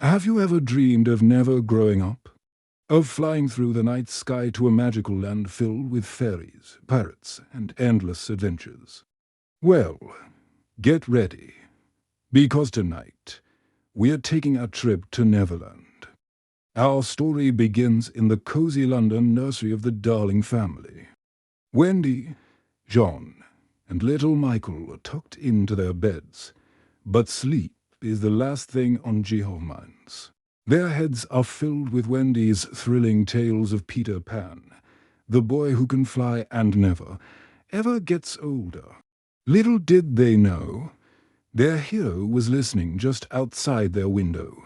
Have you ever dreamed of never growing up? Of flying through the night sky to a magical land filled with fairies, pirates, and endless adventures? Well, get ready, because tonight we're taking a trip to Neverland. Our story begins in the cozy London nursery of the Darling family. Wendy, John, and little Michael are tucked into their beds, but sleep is the last thing on Geo's minds. Their heads are filled with Wendy's thrilling tales of Peter Pan, the boy who can fly and never, ever gets older. Little did they know, their hero was listening just outside their window.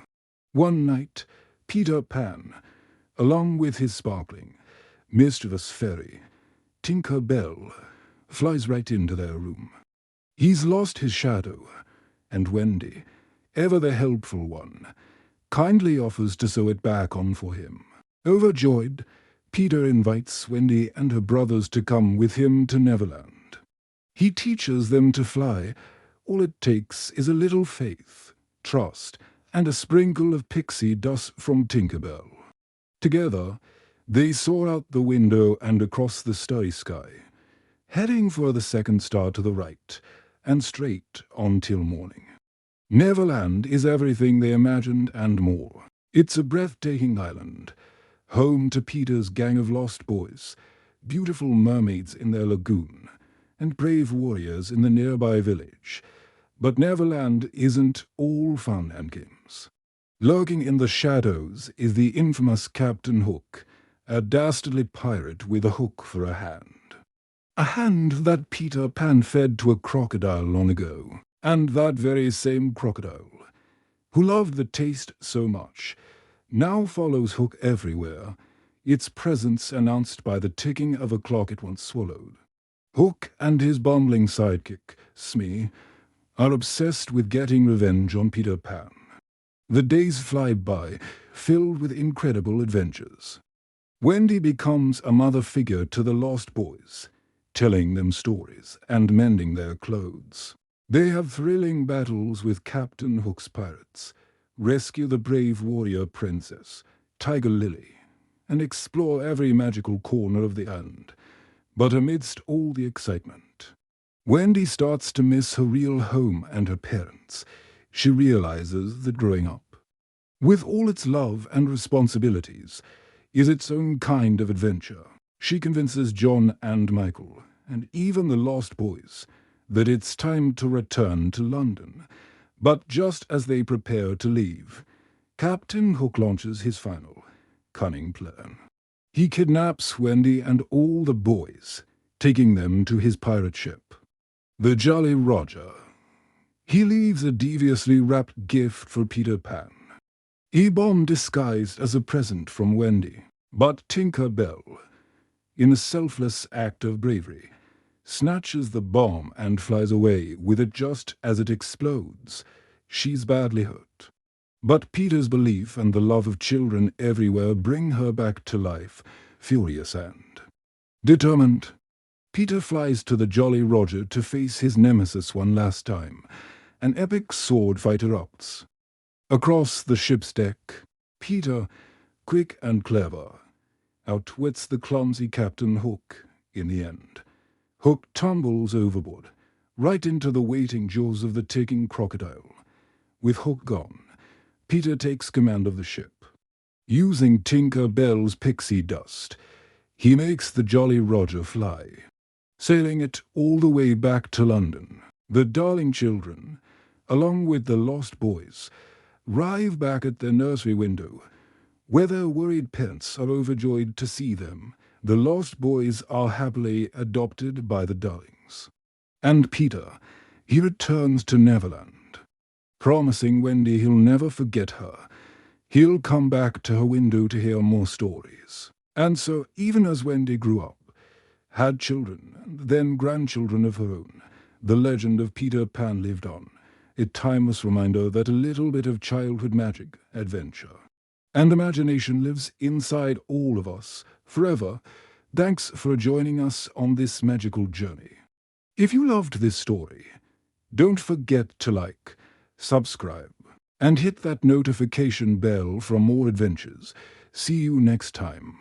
One night, Peter Pan, along with his sparkling, mischievous fairy, Tinker Bell, flies right into their room. He's lost his shadow, and Wendy, ever the helpful one, kindly offers to sew it back on for him. Overjoyed, Peter invites Wendy and her brothers to come with him to Neverland. He teaches them to fly. All it takes is a little faith, trust, and a sprinkle of pixie dust from Tinker Bell. Together, they soar out the window and across the starry sky, heading for the second star to the right, and straight on till morning. Neverland is everything they imagined and more. It's a breathtaking island, home to Peter's gang of lost boys, beautiful mermaids in their lagoon, and brave warriors in the nearby village. But Neverland isn't all fun and games. Lurking in the shadows is the infamous Captain Hook, a dastardly pirate with a hook for a hand. A hand that Peter Pan fed to a crocodile long ago. And that very same crocodile, who loved the taste so much, now follows Hook everywhere, its presence announced by the ticking of a clock it once swallowed. Hook and his bumbling sidekick, Smee, are obsessed with getting revenge on Peter Pan. The days fly by, filled with incredible adventures. Wendy becomes a mother figure to the lost boys, telling them stories and mending their clothes. They have thrilling battles with Captain Hook's pirates, rescue the brave warrior princess, Tiger Lily, and explore every magical corner of the island. But amidst all the excitement, Wendy starts to miss her real home and her parents. She realizes that growing up, with all its love and responsibilities, is its own kind of adventure. She convinces John and Michael, and even the lost boys, that it's time to return to London. But just as they prepare to leave, Captain Hook launches his final, cunning plan. He kidnaps Wendy and all the boys, taking them to his pirate ship, the Jolly Roger. He leaves a deviously wrapped gift for Peter Pan, a bomb disguised as a present from Wendy. But Tinker Bell, in a selfless act of bravery, snatches the bomb and flies away with it just as it explodes. She's badly hurt. But Peter's belief and the love of children everywhere bring her back to life, furious and determined. Peter flies to the Jolly Roger to face his nemesis one last time. An epic sword fight erupts. Across the ship's deck, Peter, quick and clever, outwits the clumsy Captain Hook in the end. Hook tumbles overboard, right into the waiting jaws of the ticking crocodile. With Hook gone, Peter takes command of the ship. Using Tinker Bell's pixie dust, he makes the Jolly Roger fly, sailing it all the way back to London. The Darling children, along with the lost boys, arrive back at their nursery window, where their worried parents are overjoyed to see them. The lost boys are happily adopted by the Darlings. And Peter, he returns to Neverland, promising Wendy he'll never forget her. He'll come back to her window to hear more stories. And so, even as Wendy grew up, had children, and then grandchildren of her own, the legend of Peter Pan lived on, a timeless reminder that a little bit of childhood magic, adventure, and imagination lives inside all of us, forever. Thanks for joining us on this magical journey. If you loved this story, don't forget to like, subscribe, And hit that notification bell for more adventures. See you next time.